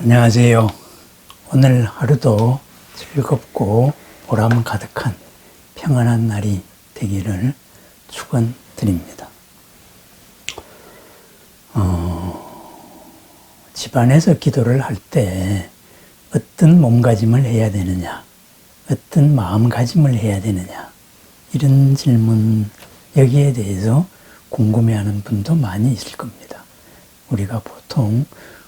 안녕하세요. 오늘 하루도 즐겁고 보람 가득한 평안한 날이 되기를 축원드립니다. 집안에서 기도를 할 때 어떤 몸가짐을 해야 되느냐, 어떤 마음가짐을 해야 되느냐, 이런 질문, 여기에 대해서 궁금해하는 분도 많이 있을 겁니다. 우리가 보통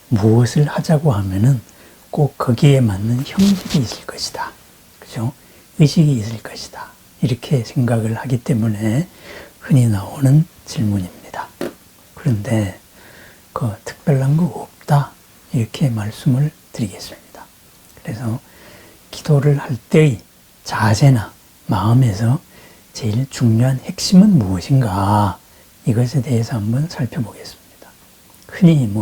무엇을 하자고 하면은 꼭 거기에 맞는 형식이 있을 것이다. 그죠? 의식이 있을 것이다. 이렇게 생각을 하기 때문에 흔히 나오는 질문입니다. 그런데 특별한 거 없다. 이렇게 말씀을 드리겠습니다. 그래서 기도를 할 때의 자세나 마음에서 제일 중요한 핵심은 무엇인가? 이것에 대해서 한번 살펴보겠습니다. 흔히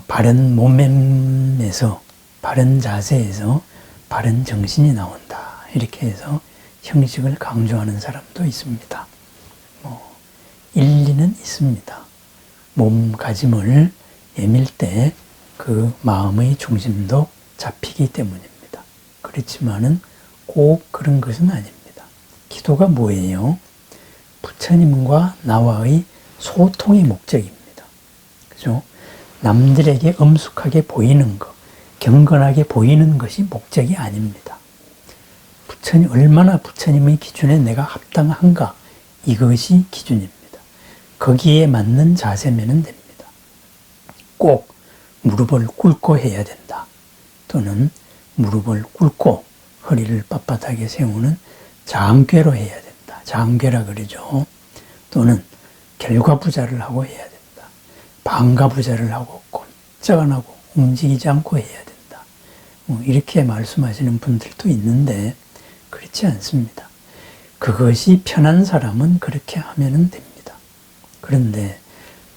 바른 몸매에서, 바른 자세에서 바른 정신이 나온다. 이렇게 해서 형식을 강조하는 사람도 있습니다. 일리는 있습니다. 몸가짐을 예밀 때 그 마음의 중심도 잡히기 때문입니다. 그렇지만은 꼭 그런 것은 아닙니다. 기도가 뭐예요? 부처님과 나와의 소통의 목적입니다. 그죠? 남들에게 엄숙하게 보이는 것, 경건하게 보이는 것이 목적이 아닙니다. 얼마나 부처님의 기준에 내가 합당한가, 이것이 기준입니다. 거기에 맞는 자세면 됩니다. 꼭 무릎을 꿇고 해야 된다. 또는 무릎을 꿇고 허리를 빳빳하게 세우는 장괴로 해야 된다. 장괴라 그러죠. 또는 결과부자를 하고 해야 된다. 방가부자를 하고 꼼짝 안 하고 움직이지 않고 해야 된다. 이렇게 말씀하시는 분들도 있는데 그렇지 않습니다. 그것이 편한 사람은 그렇게 하면 됩니다. 그런데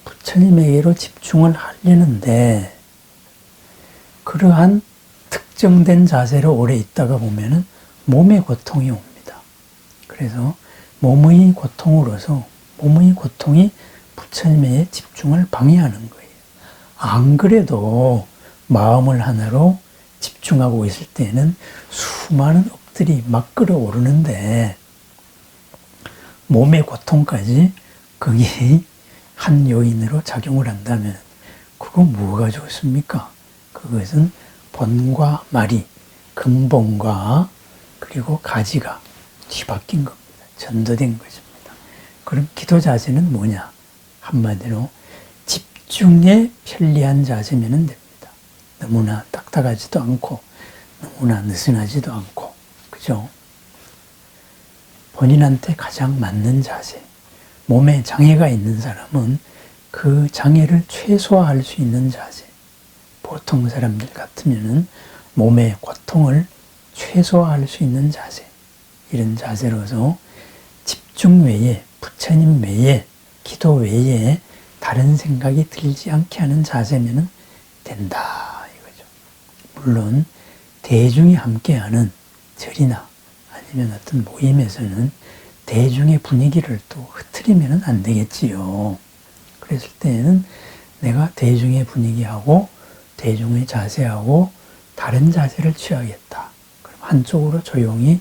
부처님에게로 집중을 하려는데 그러한 특정된 자세로 오래 있다가 보면은 몸에 고통이 옵니다. 그래서 몸의 고통이 부처님의 집중을 방해하는 거예요. 안 그래도 마음을 하나로 집중하고 있을 때는 수많은 업들이 막 끌어오르는데 몸의 고통까지 거기에 한 요인으로 작용을 한다면 그거 뭐가 좋습니까? 그것은 본과 말이, 근본과 그리고 가지가 뒤바뀐 겁니다. 전도된 것입니다. 그럼 기도 자세는 뭐냐? 한마디로 집중에 편리한 자세면 됩니다. 너무나 딱딱하지도 않고 너무나 느슨하지도 않고, 그죠? 본인한테 가장 맞는 자세. 몸에 장애가 있는 사람은 그 장애를 최소화할 수 있는 자세. 보통 사람들 같으면은 몸의 고통을 최소화할 수 있는 자세. 이런 자세로서 집중 외에, 부처님 외에, 기도 외에 다른 생각이 들지 않게 하는 자세면 된다. 이거죠. 물론 대중이 함께하는 절이나 아니면 어떤 모임에서는 대중의 분위기를 또 흐트리면 안 되겠지요. 그랬을 때에는 내가 대중의 분위기하고 대중의 자세하고 다른 자세를 취하겠다. 그럼 한쪽으로 조용히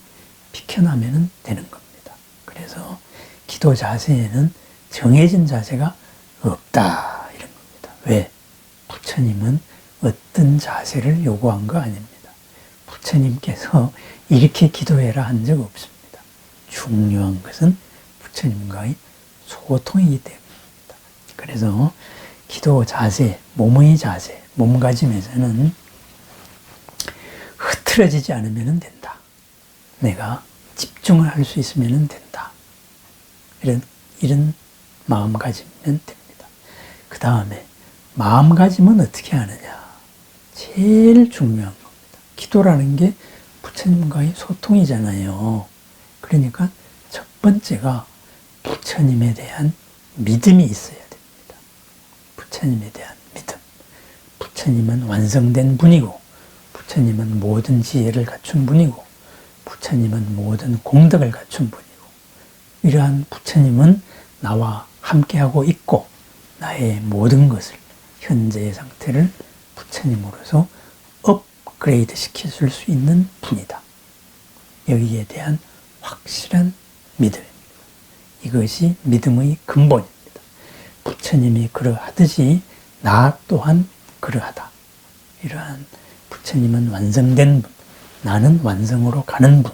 비켜나면 되는 겁니다. 그래서 기도 자세에는 정해진 자세가 없다. 이런 겁니다. 왜? 부처님은 어떤 자세를 요구한 거 아닙니다. 부처님께서 이렇게 기도해라 한 적 없습니다. 중요한 것은 부처님과의 소통이기 때문입니다. 그래서 기도 자세, 몸의 자세, 몸가짐에서는 흐트러지지 않으면 된다. 내가 집중을 할 수 있으면 된다. 이런 마음가짐이면 됩니다. 그 다음에 마음가짐은 어떻게 하느냐. 제일 중요한 겁니다. 기도라는 게 부처님과의 소통이잖아요. 그러니까 첫 번째가 부처님에 대한 믿음이 있어야 됩니다. 부처님에 대한 믿음. 부처님은 완성된 분이고, 부처님은 모든 지혜를 갖춘 분이고, 부처님은 모든 공덕을 갖춘 분이고, 이러한 부처님은 나와 함께하고 있고, 나의 모든 것을, 현재의 상태를 부처님으로서 업그레이드 시켜줄 수 있는 분이다. 여기에 대한 확실한 믿음입니다. 이것이 믿음의 근본입니다. 부처님이 그러하듯이 나 또한 그러하다. 이러한 부처님은 완성된 분, 나는 완성으로 가는 분,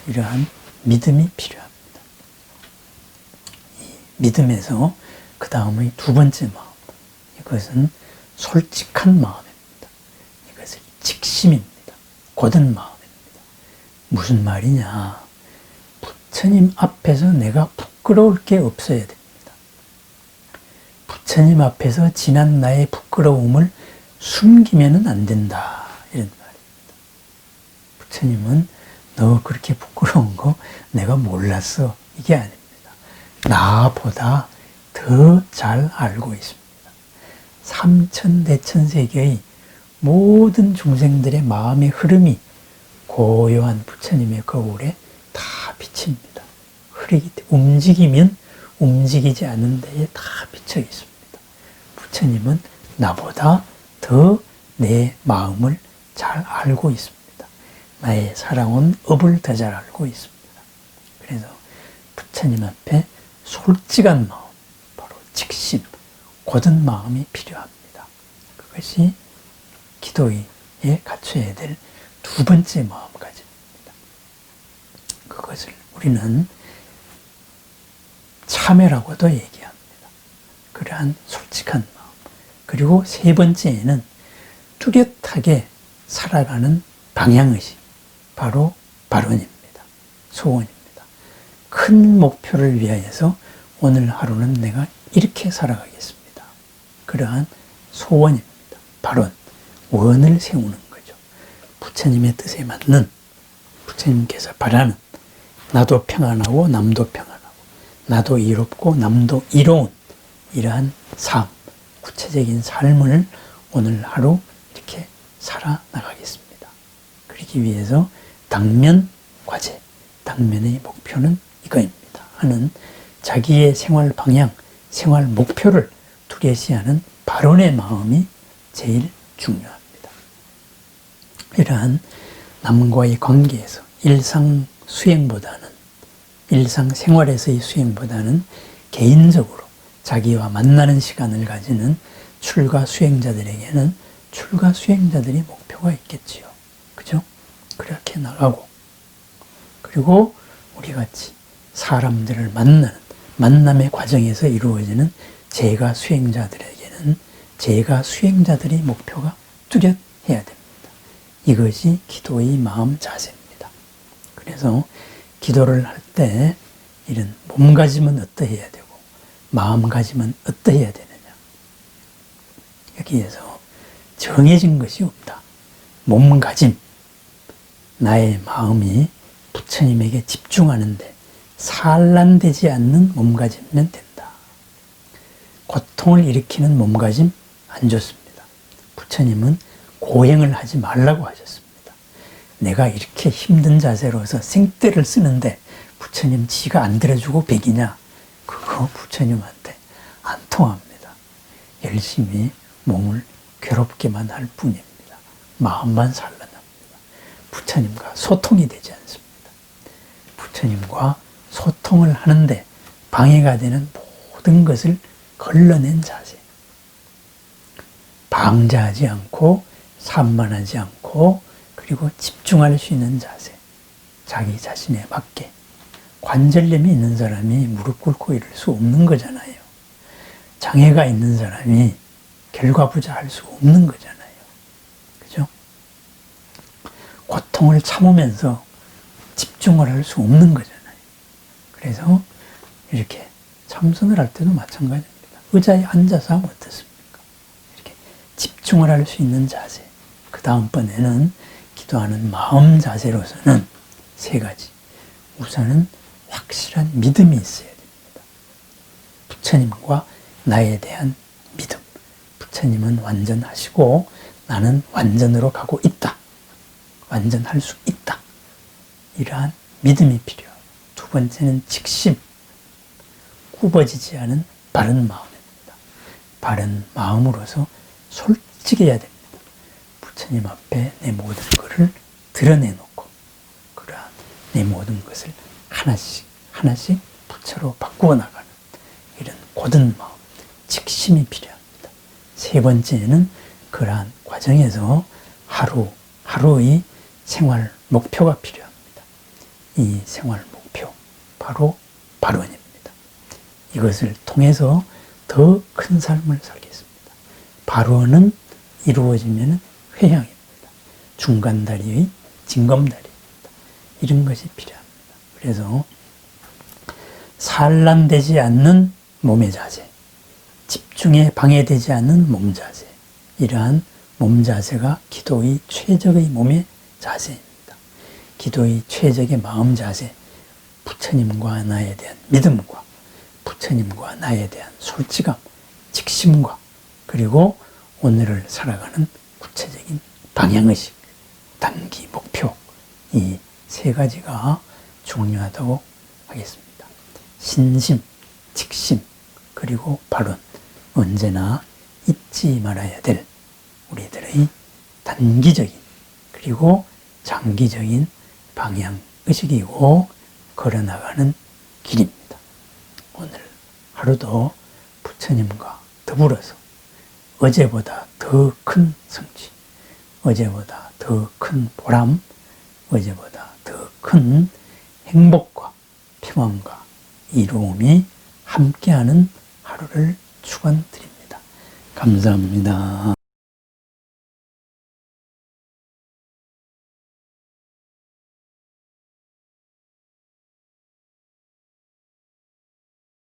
이러한 믿음이 필요합니다. 이 믿음에서 그 다음의 두 번째 마음, 이것은 솔직한 마음입니다. 이것은 직심입니다. 곧은 마음입니다. 무슨 말이냐? 부처님 앞에서 내가 부끄러울 게 없어야 됩니다. 부처님 앞에서 지난 나의 부끄러움을 숨기면은 안 된다. 이런 말입니다. 부처님은 너 그렇게 부끄러운 거 내가 몰랐어. 이게 아닙니다. 나보다 더 잘 알고 있습니다. 삼천대천세계의 모든 중생들의 마음의 흐름이 고요한 부처님의 거울에 다 비칩니다. 흐르기 때문에 움직이면 움직이지 않는 데에 다 비쳐 있습니다. 부처님은 나보다 더 내 마음을 잘 알고 있습니다. 나의 살아온 업을 더 잘 알고 있습니다. 그래서 부처님 앞에 솔직한 마음, 바로 직심, 곧은 마음이 필요합니다. 그것이 기도에 갖춰야 될 두 번째 마음가짐입니다. 그것을 우리는 참회라고도 얘기합니다. 그러한 솔직한 마음. 그리고 세 번째에는 뚜렷하게 살아가는 방향의식, 바로 발언입니다. 소원입니다. 큰 목표를 위하여서 오늘 하루는 내가 이렇게 살아가겠습니다. 그러한 소원입니다. 발언, 원을 세우는 거죠. 부처님의 뜻에 맞는, 부처님께서 바라는, 나도 평안하고 남도 평안하고 나도 이롭고 남도 이로운 이러한 삶, 구체적인 삶을 오늘 하루 이렇게 살아나가겠습니다. 그러기 위해서 당면 과제, 당면의 목표는 이거입니다 하는 자기의 생활 방향, 생활 목표를 뚜렷이하는 발언의 마음이 제일 중요합니다. 이러한 남과의 관계에서 일상 수행보다는, 일상 생활에서의 수행보다는 개인적으로 자기와 만나는 시간을 가지는 출가 수행자들에게는 출가 수행자들이 목표가 있겠지요. 그죠? 그렇게 나가고, 그리고 우리 같이 사람들을 만나는 만남의 과정에서 이루어지는 제가 수행자들에게는 제가 수행자들의 목표가 뚜렷해야 됩니다. 이것이 기도의 마음 자세입니다. 그래서 기도를 할 때 이런 몸가짐은 어떠해야 되고 마음가짐은 어떠해야 되느냐. 여기에서 정해진 것이 없다. 몸가짐, 나의 마음이 부처님에게 집중하는데 산란되지 않는 몸가짐이면 된다. 고통을 일으키는 몸가짐 안 좋습니다. 부처님은 고행을 하지 말라고 하셨습니다. 내가 이렇게 힘든 자세로서 생떼를 쓰는데 부처님 지가 안 들어주고 백이냐? 그거 부처님한테 안 통합니다. 열심히 몸을 괴롭게만 할 뿐입니다. 마음만 산란합니다. 부처님과 소통이 되지 않습니다. 부처님과 소통을 하는데 방해가 되는 모든 것을 걸러낸 자세. 방자하지 않고 산만하지 않고 그리고 집중할 수 있는 자세. 자기 자신에 맞게. 관절염이 있는 사람이 무릎 꿇고 이럴 수 없는 거잖아요. 장애가 있는 사람이 결과부자할 수 없는 거잖아요. 그죠? 고통을 참으면서 집중을 할 수 없는 거잖아요. 그래서 이렇게 참선을 할 때도 마찬가지입니다. 의자에 앉아서 하면 어떻습니까? 이렇게 집중을 할 수 있는 자세. 그 다음번에는 기도하는 마음 자세로서는 세 가지. 우선은 확실한 믿음이 있어야 됩니다. 부처님과 나에 대한 믿음. 부처님은 완전하시고 나는 완전으로 가고 있다. 완전할 수 있다. 이러한 믿음이 필요하고, 두 번째는 직심. 굽어지지 않은 바른 마음입니다. 바른 마음으로서 솔직해야 됩니다. 부처님 앞에 내 모든 것을 드러내놓고 그러한 내 모든 것을 하나씩 하나씩 부처로 바꾸어 나가는 이런 고든 마음, 직심이 필요합니다. 세 번째는 그러한 과정에서 하루의 생활 목표가 필요합니다. 이 생활 목표, 바로 발원입니다. 이것을 통해서 더 큰 삶을 살겠습니다. 발원은 이루어지면 회향입니다. 중간다리의 징검다리입니다. 이런 것이 필요합니다. 그래서 산란되지 않는 몸의 자세, 집중에 방해되지 않는 몸 자세, 이러한 몸 자세가 기도의 최적의 몸의 자세입니다. 기도의 최적의 마음 자세, 부처님과 나에 대한 믿음과 부처님과 나에 대한 솔직함, 직심과 그리고 오늘을 살아가는 구체적인 방향의식, 단기 목표, 이 세 가지가 중요하다고 하겠습니다. 신심, 직심, 그리고 발원, 언제나 잊지 말아야 될 우리들의 단기적인 그리고 장기적인 방향의식이고 걸어나가는 길입니다. 오늘 하루도 부처님과 더불어서 어제보다 더 큰 성취, 어제보다 더 큰 보람, 어제보다 더 큰 행복과 평안과 이로움이 함께하는 하루를 축원드립니다. 감사합니다.